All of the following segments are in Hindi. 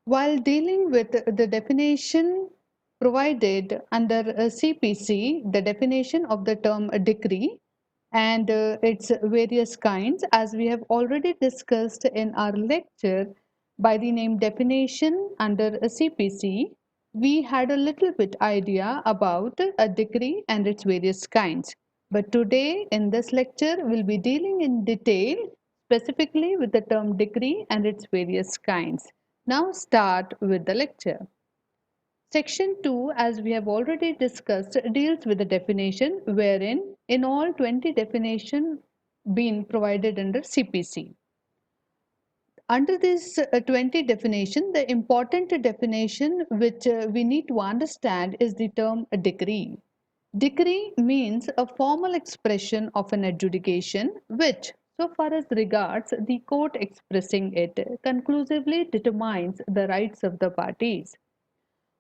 While dealing with the definition provided under CPC, the definition of the term decree and its various kinds, as we have already discussed in our lecture by the name definition under CPC, we had a little bit idea about a decree and its various kinds. But today in this lecture, we'll be dealing in detail specifically with the term decree and its various kinds. Now start with the lecture. Section 2, as we have already discussed, deals with the definition wherein in all 20 definition been provided under CPC. Under this 20 definition, the important definition which we need to understand is the term decree. Decree means a formal expression of an adjudication which, so far as regards the court expressing it, conclusively determines the rights of the parties.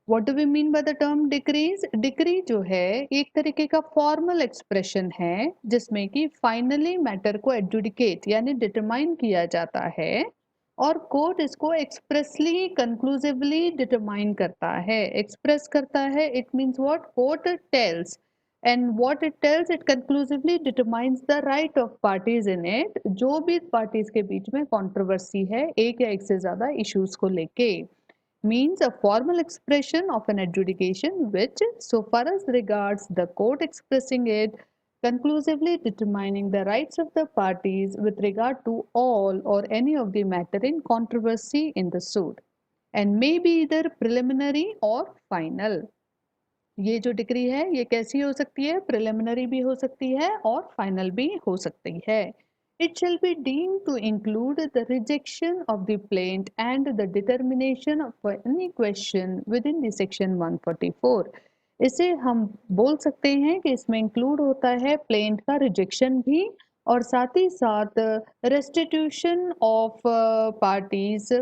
What do we mean by the term decrees? Decree जो है एक तरीके का फॉर्मल एक्सप्रेशन है जिसमें कि फाइनली मैटर को एडजुडिकेट यानी डिटरमाइन किया जाता है और कोर्ट इसको एक्सप्रेसली कंक्लूसिवली डिटरमाइन करता है, एक्सप्रेस करता है. It means what? Court tells and what it tells, it conclusively determines the right of parties in it. जो भी parties के बीच में controversy है एक या एक से ज़्यादा issues को लेके, means a formal expression of an adjudication which, so far as regards the court expressing it, conclusively determining the rights of the parties with regard to all or any of the matter in controversy in the suit, and may be either preliminary or final. ये जो डिग्री है ये कैसी हो सकती है? प्रिलिमिनरी भी हो सकती है और फाइनल भी हो सकती है. It shall be deemed to include the rejection of the plaint and the determination of any question within the section 144. इसे हम बोल सकते हैं कि इसमें इंक्लूड होता है प्लेंट का रिजेक्शन भी और साथ ही साथ रेस्टिट्यूशन ऑफ पार्टीज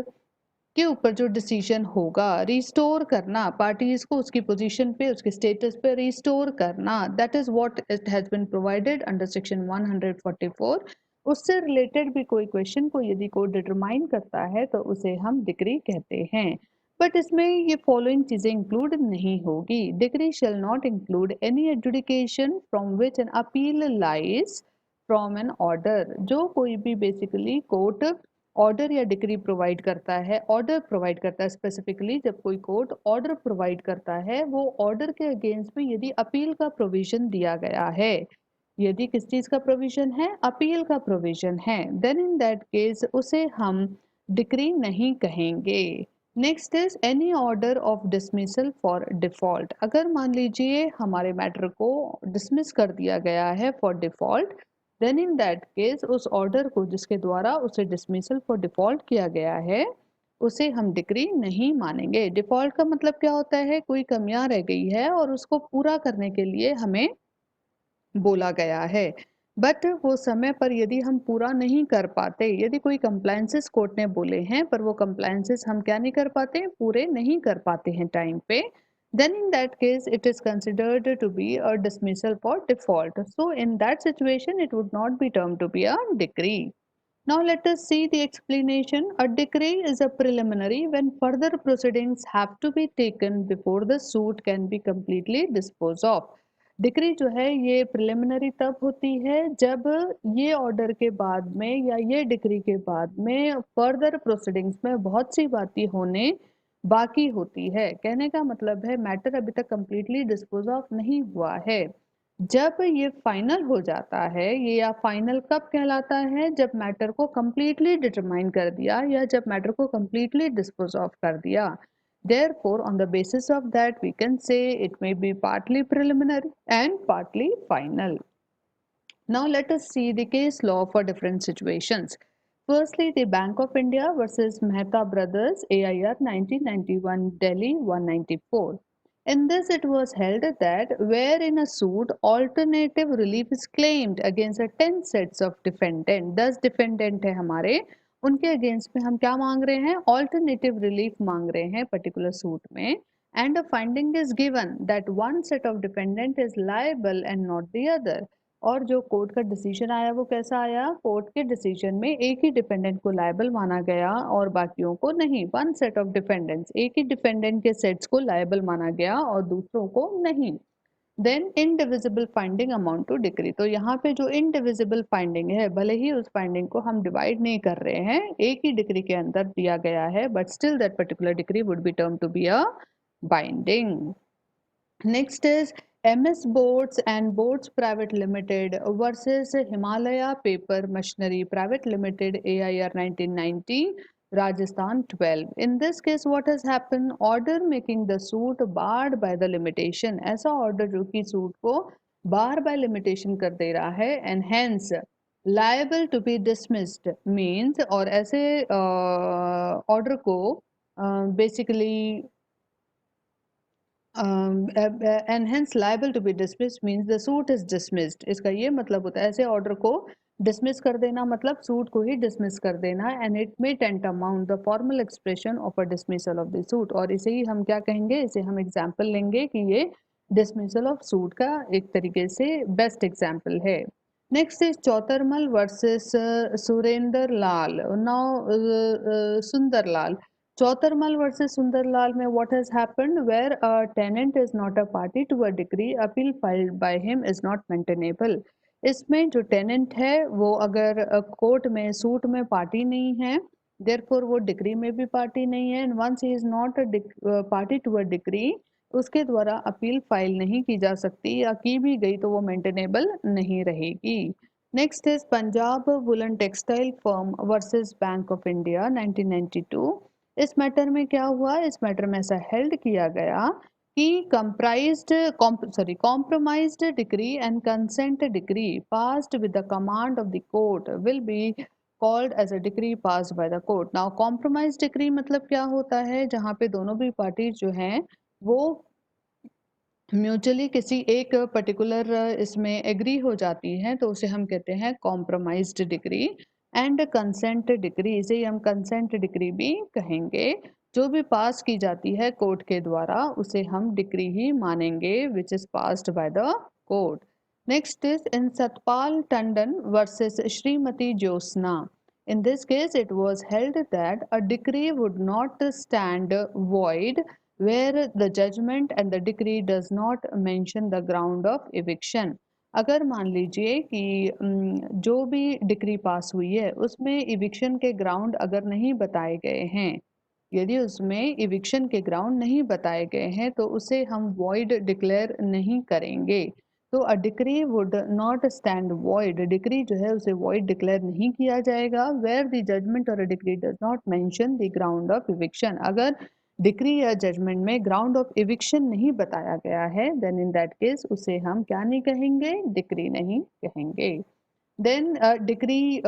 के ऊपर जो डिसीजन होगा, रिस्टोर करना पार्टीज को उसकी पोजीशन पे, उसके स्टेटस पे रिस्टोर करना, that is what it has been provided under section 144. उससे रिलेटेड भी कोई क्वेश्चन को यदि कोई डिटरमाइन करता है तो उसे हम डिग्री कहते हैं. बट इसमें ये फॉलोइंग चीजें इंक्लूड नहीं होगी. Decree shall not include any adjudication from which an appeal lies from an order. जो कोई भी बेसिकली कोर्ट ऑर्डर या डिग्री प्रोवाइड करता है, ऑर्डर प्रोवाइड करता है, स्पेसिफिकली जब कोई कोर्ट ऑर्डर प्रोवाइड करता है वो ऑर्डर के अगेंस्ट में यदि अपील का प्रोविजन दिया गया है, यदि किस चीज का प्रोविजन है? अपील का प्रोविजन है, देन इन दैट केस उसे हम डिक्री नहीं कहेंगे. Next is any order of dismissal for default. अगर मान लीजिए हमारे मैटर को डिसमिस कर दिया गया है for default, then in that case उस ऑर्डर को जिसके द्वारा उसे डिसमिसल फॉर डिफॉल्ट किया गया है उसे हम डिक्री नहीं मानेंगे. डिफॉल्ट का मतलब क्या होता है? कोई कमियां रह गई है और उसको पूरा करने के लिए हमें बोला गया है, बट वो समय पर यदि हम पूरा नहीं कर पाते, यदि कोई कंप्लायंसेस कोर्ट ने बोले हैं पर वो कंप्लायंसेस हम क्या नहीं कर पाते? पूरे नहीं कर पाते हैं टाइम पे, then in that case it is considered to be a dismissal for default. So in that situation it would not be termed to be a decree. Now let us see the explanation. A decree is a preliminary when further proceedings have to be taken before the suit can be completely disposed of. Decree जो है ये प्रिलिमिनरी तब होती है जब ये ऑर्डर के बाद में या ये डिक्री के बाद में फर्दर प्रोसीडिंग्स में बहुत सी बातें होने बाकी होती है. कहने का मतलब है मैटर अभी तक कंप्लीटली डिस्पोज ऑफ नहीं हुआ है. जब ये फाइनल हो जाता है, ये या फाइनल कब कहलाता है? जब मैटर को कंप्लीटली डिटरमाइन कर दिया या जब मैटर को कंप्लीटली डिस्पोज ऑफ कर दिया. Therefore, on the basis of that, we can say it may be partly preliminary and partly final. Now, let us see the case law for different situations. Firstly, the Bank of India versus Mehta Brothers, AIR 1991, Delhi 194. In this, it was held that where in a suit alternative relief is claimed against a 10 sets of defendant, 10 defendant है हमारे, उनके अगेंस्ट में हम क्या मांग रहे हैं? ऑल्टरनेटिव रिलीफ मांग रहे हैं पर्टिकुलर सूट में, and a finding is given that one set of defendant is liable and not the other. और जो कोर्ट का डिसीजन आया वो कैसा आया? कोर्ट के डिसीजन में एक ही डिफेंडेंट को लायबल माना गया और बाकियों को नहीं। वन सेट ऑफ डिफेंडेंट्स, एक ही डिफेंडेंट के सेट्स को लायबल माना गया और दूसरों को नहीं। Then indivisible finding amount to decree, तो यहाँ पे जो इनडिविजिबल फाइंडिंग है, भले ही उस फाइंडिंग को हम डिवाइड नहीं कर रहे हैं, एक ही डिग्री के अंदर दिया गया है, but still that particular decree would be term to be a binding. Next is MS Boards and Boards Private Limited versus Himalaya Paper Machinery Private Limited AIR 1990 Rajasthan 12. In this case what has happened? Order making the suit barred by the limitation. ऐसा order जो कि suit को bar by limitation कर दे रहा है, and hence liable to be dismissed means, और ऐसे order को basically and hence liable to be dismissed means the suit is dismissed. इसका ये मतलब होता है, ऐसे ऑर्डर को डिसमिस कर देना मतलब सूट को ही डिसमिस कर देना, and it may tantamount the formal expression of a dismissal of the suit. और इसे ही हम क्या कहेंगे, इसे हम एग्जाम्पल लेंगे कि ये डिसमिसल ऑफ सूट का एक तरीके से बेस्ट एग्जाम्पल है। Next is Chautarmal versus Surendra Lal. Now Sundarlal, Chouthermal versus Sundharlal में what has happened, where a tenant is not a party to a decree, appeal filed by him is not maintainable. इसमें जो टेनेंट है वो अगर कोर्ट में सूट में पार्टी नहीं है, देयरफॉर वो डिग्री में भी पार्टी नहीं है, and once he is not party to a decree, उसके द्वारा अपील फाइल नहीं की जा सकती, या की भी गई तो वो मेंटेनेबल नहीं रहेगी। Next is Punjab woollen textile firm versus bank of India 1992। इस मैटर में क्या हुआ? इस मैटर में ऐसा हेल्ड किया गया कि compromised decree and consent decree passed with the command of the court will be called as a decree passed by the court. Now compromised decree मतलब क्या होता है? जहाँ पे दोनों भी पार्टी जो हैं वो म्यूचुअली किसी एक पर्टिकुलर इसमें एग्री हो जाती हैं, तो उसे हम कहते हैं compromised decree. And consent degree, इसे हम कंसेंट डिग्री भी कहेंगे। जो भी पास की जाती है कोर्ट के द्वारा उसे हम डिग्री ही मानेंगे, which is passed by the court. Next is in Satpal Tandon versus Shrimati Jyotsna. In this case, it was held that a decree would not stand void where the judgment and the decree does not mention the ground of eviction. अगर मान लीजिए कि जो भी डिक्री पास हुई है उसमें इविक्शन के ग्राउंड अगर नहीं बताए गए हैं, यदि उसमें इविक्शन के ग्राउंड नहीं बताए गए हैं तो उसे हम वॉइड डिक्लेयर नहीं करेंगे। तो अ decree would not stand void, decree जो है उसे वॉइड डिक्लेयर नहीं किया जाएगा वेयर द जजमेंट और अ decree does not mention the ground of eviction. अगर डिक्री या जजमेंट में ग्राउंड ऑफ इविक्शन नहीं बताया गया है, देन इन दैट केस उसे हम क्या नहीं कहेंगे? डिक्री नहीं कहेंगे। देन डिक्री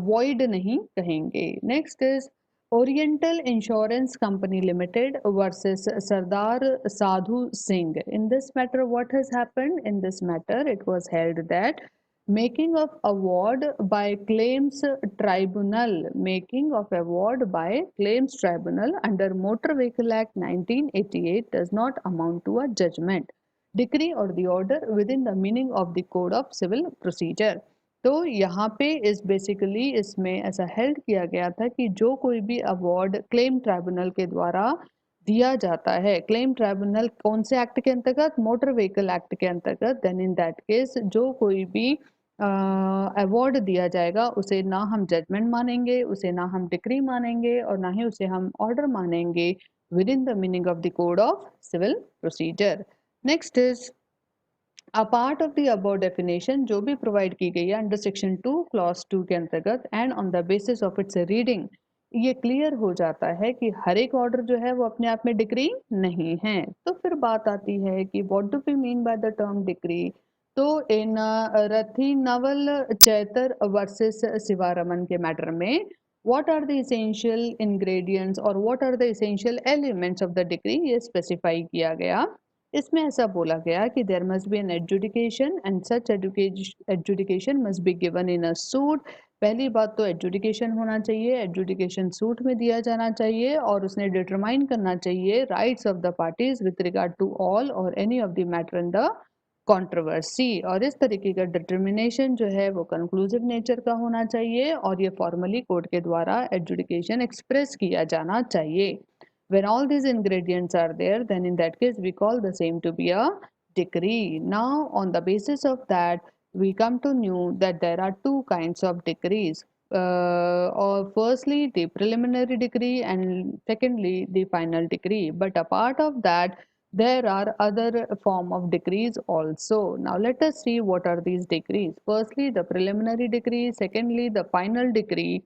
वॉइड नहीं कहेंगे। Next is oriental insurance company limited versus Sardar Sadhu Singh. In this matter, what has happened? In this matter, it was held that making of award by claims tribunal, making of award by claims tribunal under Motor Vehicle Act 1988 does not amount to a judgment, decree or the order within the meaning of the Code of Civil Procedure. तो यहाँ पे इस बेसिकली इसमें ऐसा हेल्ड किया गया था कि जो कोई भी अवार्ड क्लेम ट्राइब्यूनल के द्वारा दिया जाता है, क्लेम ट्राइब्यूनल कौन से एक्ट के अंतर्गत? मोटर व्हीकल एक्ट के अंतर्गत, देन इन दैट केस जो कोई भी अवार्ड दिया जाएगा उसे ना हम जजमेंट मानेंगे, उसे ना हम डिक्री मानेंगे और ना ही उसे हम ऑर्डर मानेंगे within the meaning of the code of civil procedure. Next is a part of the above definition जो भी प्रोवाइड की गई है अंडर सेक्शन 2 क्लॉज 2 के अंतर्गत and on the basis of its reading, ये क्लियर हो जाता है कि हर एक ऑर्डर जो है वो अपने आप में डिक्री नहीं है। तो फिर बात आती है कि what do we mean by the term decree. तो इन रथिनवल चैतर वर्सेस सिवारमन के मैटर में what are the essential ingredients और what are the essential elements of the decree, ये स्पेसिफाई किया गया। इसमें ऐसा बोला गया कि there must be an adjudication and such adjudication must be given in a suit. पहली बात तो एडजुडिकेशन होना चाहिए, एडजुडिकेशन सूट में दिया जाना चाहिए और उसने डिटरमाइन करना चाहिए rights of the parties with regard to all or any of the matter in the controversy, और इस तरीके का डिटर्मिनेशन जो है वो कंक्लूसिव नेचर का होना चाहिए और ये फॉर्मली कोर्ट के द्वारा एडजुडिकेशन एक्सप्रेस किया जाना चाहिए. When all these ingredients are there, then in that case we call the same to be a decree. Now on the basis of that, we come to know that there are two kinds of decrees. Or firstly the preliminary decree and secondly the final decree. But apart of that, there are other form of decrees also. Now let us see what are these decrees. Firstly the preliminary decree, secondly the final decree.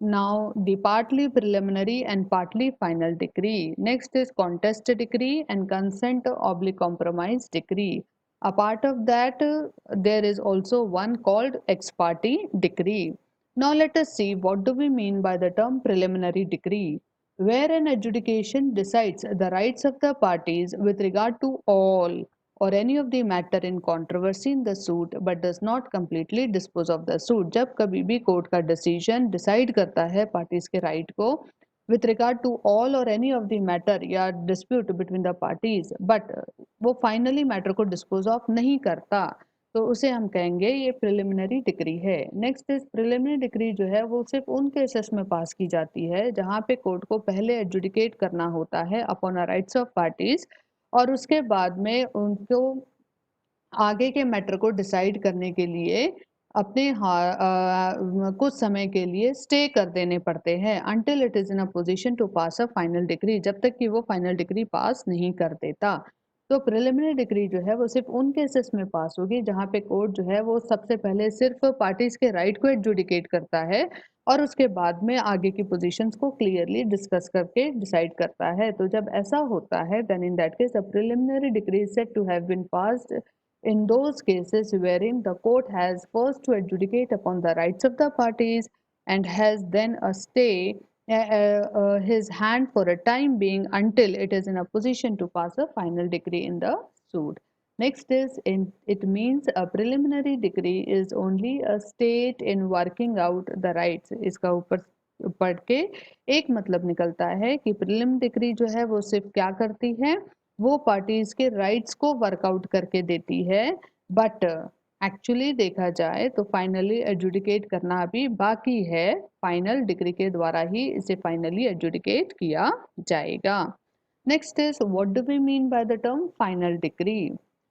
Now the partly preliminary and partly final decree. Next is contest decree and consent oblique compromise decree. A part of that, there is also one called ExParty Degree. Now let us see what do we mean by the term preliminary decree, where an adjudication decides the rights of the parties with regard to all or any of the matter in controversy in the suit but does not completely dispose of the suit. जब कभी भी कोर्ट का डिसीजन डिसाइड करता है पार्टीज के राइट को with regard to all or any of the matter या dispute between the parties, but वो फाइनली मैटर को डिस्पोज ऑफ नहीं करता, तो उसे हम कहेंगे ये प्रिलिमिनरी डिग्री है. नेक्स्ट इज प्रिलिमिनरी डिग्री जो है वो सिर्फ उन केसेस में पास की जाती है जहां पे कोर्ट को पहले एडजुडिकेट करना होता है upon a rights of parties और उसके बाद में उनको आगे के मैटर को डिसाइड करने के लिए अपने कुछ समय के लिए स्टे कर देने पड़ते हैं until it is in a position to pass a final degree, जब तक कि वो फाइनल डिग्री पास नहीं कर देता. तो प्रिलिमिनरी डिग्री जो है वो सिर्फ उन केसेस में पास होगी जहां पे कोर्ट जो है वो सबसे पहले सिर्फ पार्टीज के राइट को एडजुडिकेट करता है और उसके बाद में आगे की पोजीशंस को क्लियरली डिस्कस करके डिसाइड करता है. तो जब ऐसा होता है then in that case a preliminary decree is said to have been passed in those cases wherein the court has first to adjudicate upon the rights of the parties and has then a stay his hand for a time being until it is in a position to pass a final decree in the suit. Next is it means a preliminary decree is only a state in working out the rights. इसका ऊपर पढ़ के एक मतलब निकलता है कि प्रीलिम डिग्री जो है वो सिर्फ क्या करती है, वो पार्टीज के राइट्स को वर्कआउट करके देती है, बट एक्चुअली देखा जाए तो फाइनली एडजुडिकेट करना अभी बाकी है. फाइनल डिग्री के द्वारा ही इसे फाइनली एडजुडिकेट किया जाएगा. Next is what do we mean by the term final decree.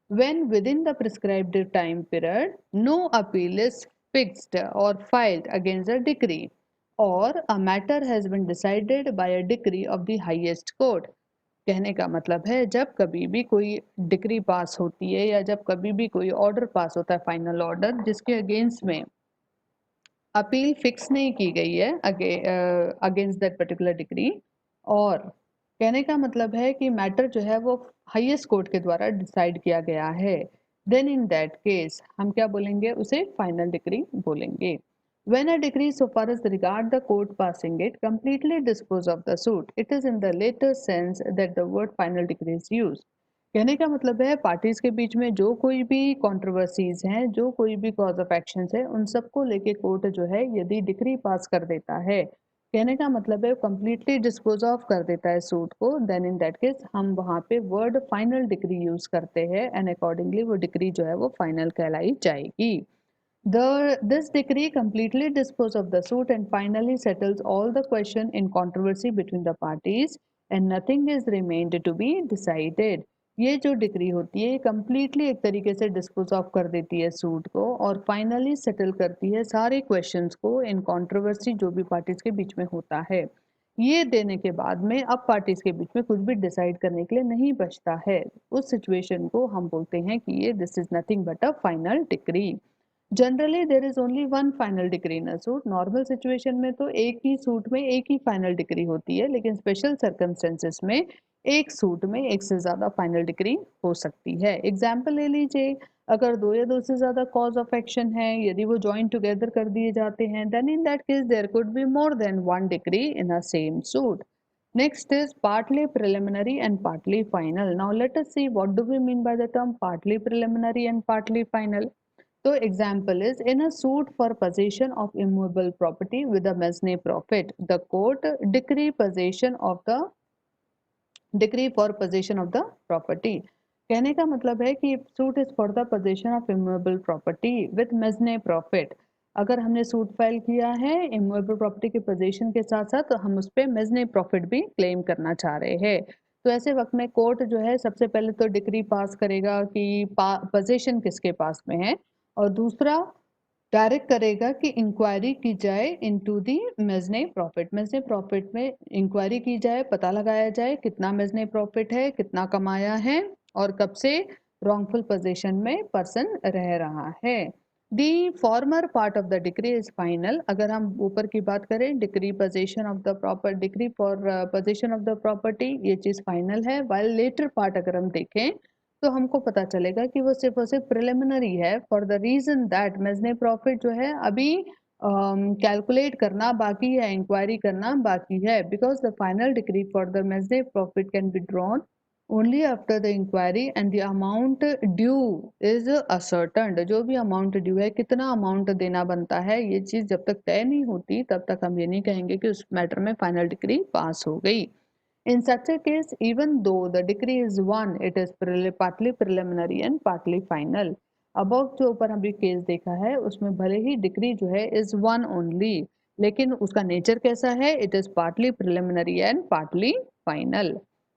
When within the prescribed time period no appeal is fixed or filed against a decree or a matter has been decided by a decree of the highest court. कहने का मतलब है जब कभी भी कोई डिग्री पास होती है या जब कभी भी कोई ऑर्डर पास होता है फाइनल ऑर्डर जिसके अगेंस्ट में अपील फिक्स नहीं की गई है अगेंस्ट दैट पर्टिकुलर डिग्री, और कहने का मतलब है कि मैटर जो है वो हाईएस्ट कोर्ट के द्वारा डिसाइड किया गया है, देन इन दैट केस हम क्या बोलेंगे, उसे फाइनल डिग्री बोलेंगे. When a decree so far as regard the court passing it completely dispose of the suit, it is in the later sense that the word final decree is used. कहने का मतलब है पार्टीज के बीच में जो कोई भी कंट्रोवर्सीज हैं, जो कोई भी कॉज ऑफ एक्शंस है, उन सबको लेके कोर्ट जो है यदि डिक्री पास कर देता है, कहने का मतलब है कंप्लीटली डिस्पोज ऑफ कर देता है सूट को, देन इन दैट केस हम वहाँ पे वर्ड फाइनल डिक्री यूज करते हैं एंड अकॉर्डिंगली वो डिक्री जो है वो फाइनल कहलाई जाएगी. This decree completely disposes of the suit and finally settles all the question in controversy between the parties and nothing is remained to be decided. ये जो डिक्री होती है completely एक तरीके से डिस्पोज ऑफ कर देती है सूट को और फाइनली सेटल करती है सारे क्वेश्चंस को इन कंट्रोवर्सी जो भी पार्टीज के बीच में होता है. ये देने के बाद में अब पार्टीज के बीच में कुछ भी डिसाइड करने के लिए नहीं बचता है. उस सिचुएशन को हम बोलते हैं कि ये this is nothing but a final decree. Generally there is only one final decree in a suit. Normal situation में तो एक ही सूट में एक ही फाइनल डिग्री होती है, लेकिन स्पेशल सर्कमस्टेंसेस में एक सूट में एक से ज़्यादा फाइनल डिग्री हो सकती है. एग्जाम्पल ले लीजिए, अगर दो या दो से ज़्यादा कॉज ऑफ एक्शन है, यदि वो ज्वाइन टुगेदर कर दिए जाते हैं, then in that case there could be more than one decree in a same suit. Next is partly preliminary and partly final. Now let us see what do we mean by the term partly preliminary and partly final. So example is in a suit for possession of immovable property with a measne profit, the court decree for possession of the property. कहने का मतलब है कि suit is for the possession of immovable property with mesne profit. अगर हमने सूट फाइल किया है इमूवेबल प्रॉपर्टी के पोजीशन के साथ साथ, तो हम उस पर मेजने प्रॉफिट भी क्लेम करना चाह रहे हैं। तो ऐसे वक्त में कोर्ट जो है सबसे पहले तो डिक्री पास करेगा कि पोजीशन किसके पास में है, और दूसरा डायरेक्ट करेगा कि इंक्वायरी की जाए इनटू दी मेजने प्रॉफिट। मेजने प्रॉफिट में इंक्वायरी की जाए, पता लगाया जाए कितना मेजने प्रॉफिट है, कितना कमाया है और कब से रॉन्गफुल पोजीशन में पर्सन रह रहा है। The former part of the decree is final. अगर हम ऊपर की बात करें, decree position of the proper decree for position of the property, ये चीज फाइनल है। वाइल लेटर पार्ट अगर हम देखें तो हमको पता चलेगा कि वो सिर्फ और सिर्फ प्रिलिमिनरी है, for the reason that mesne profit जो है अभी कैलकुलेट करना बाकी है, इंक्वायरी करना बाकी है, because the final decree for the mesne profit can be drawn only after the inquiry and the amount due is ascertained। जो भी अमाउंट ड्यू है, कितना अमाउंट देना बनता है, ये चीज जब तक तय नहीं होती तब तक हम ये नहीं कहेंगे कि उस मैटर में फाइनल डिक्री पास हो गई। In such a case, even though the decree is one, it is partly preliminary and partly final। Above जो ऊपर अभी केस देखा है उसमें भले ही डिक्री जो है is one only, लेकिन उसका नेचर कैसा है, it is partly preliminary and partly final।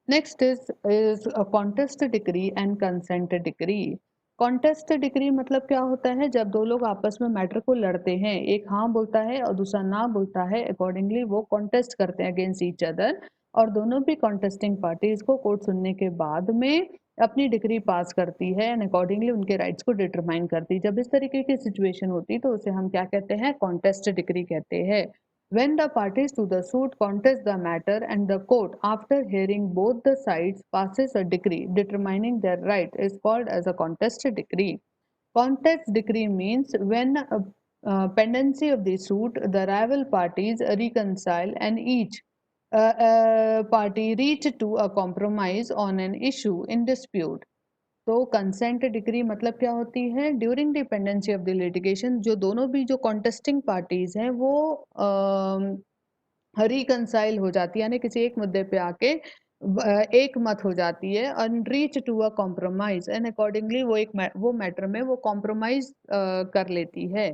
Next is a contest decree and consent decree। Contest decree मतलब क्या होता है, जब दो लोग आपस में मैटर को लड़ते हैं, एक हाँ बोलता है और दूसरा ना बोलता है, अकॉर्डिंगली वो कॉन्टेस्ट करते हैं अगेंस्ट ईच अदर, और दोनों भी कॉन्टेस्टिंग पार्टीज को कोर्ट सुनने के बाद में अपनी डिग्री पास करती है एंड अकॉर्डिंगली उनके राइट्स को डिटरमाइन करती है। जब इस तरीके की सिचुएशन होती तो उसे हम क्या कहते हैं, कॉन्टेस्ट डिग्री कहते हैं। When the parties to the suit contest the matter and the court, after hearing both the sides, passes a decree determining their right, is called as a contest decree। Contest decree means when pendency of the suit, the rival parties reconcile and each party reach to a compromise on an issue in dispute। तो कंसेंट डिक्री मतलब क्या होती है, during dependency of the litigation जो दोनों भी जो कॉन्टेस्टिंग पार्टीज हैं वो रिकंसाइल हो जाती है, यानी किसी एक मुद्दे पे आके एक मत हो जाती है, and reach to a compromise and accordingly वो मैटर में वो कॉम्प्रोमाइज कर लेती है।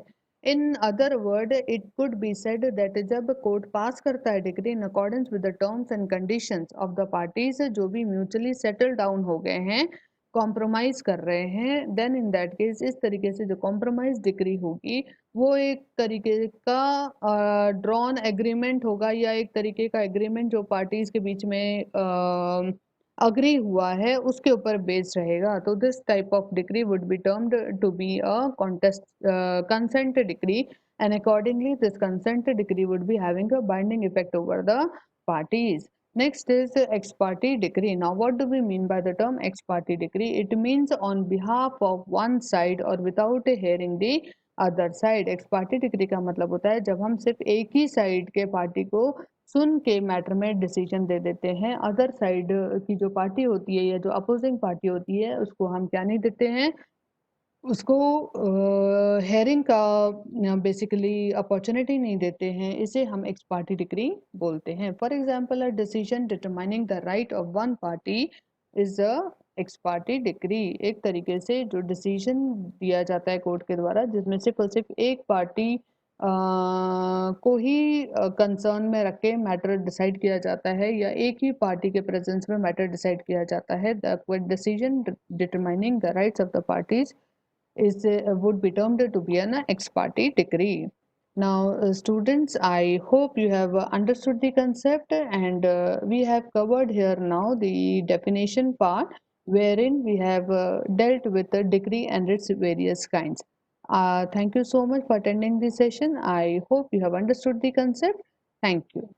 In other word it could be said that जब कोर्ट पास करता है decree in accordance with the terms and conditions of the parties, जो भी म्यूचुअली सेटल डाउन हो गए हैं, कॉम्प्रोमाइज कर रहे हैं, देन इन दैट केस इस तरीके से जो कॉम्प्रोमाइज डिग्री होगी वो एक तरीके का ड्रॉन एग्रीमेंट होगा, या एक तरीके का एग्रीमेंट जो पार्टीज के बीच में अग्री हुआ है उसके ऊपर बेस्ड रहेगा। तो this type of decree would be termed to be a contest consent decree, and accordingly this consent decree would be having a binding effect over the parties। Next is ex-parte decree। Now what do we mean by the term ex-parte decree? It means on behalf of one side or without hearing the other side. X party degree का मतलब होता है जब हम सिर्फ एक ही साइड के पार्टी को सुन के मैटर में डिसीजन दे देते हैं, अदर साइड की जो पार्टी होती है या जो अपोजिंग पार्टी होती है उसको हम क्या नहीं देते हैं, उसको हेयरिंग का बेसिकली अपॉर्चुनिटी नहीं देते हैं, इसे हम एक्स पार्टी डिग्री बोलते हैं। For example a decision determining the right of one party is a x party degree. एक तरीके से जो डिसीजन दिया जाता है कोर्ट के द्वारा जिसमें सिर्फ और सिर्फ एक पार्टी को ही कंसर्न में रख के मैटर डिसाइड किया जाता है, या एक ही पार्टी के प्रेजेंस में मैटर डिसाइड किया जाता है, the decision determining the rights of the parties is would be termed to be an ex-parte decree। Now students, I hope you have understood the concept, and we have covered here now the definition part wherein we have dealt with the decree and its various kinds। Thank you so much for attending this session. I hope you have understood the concept. Thank you।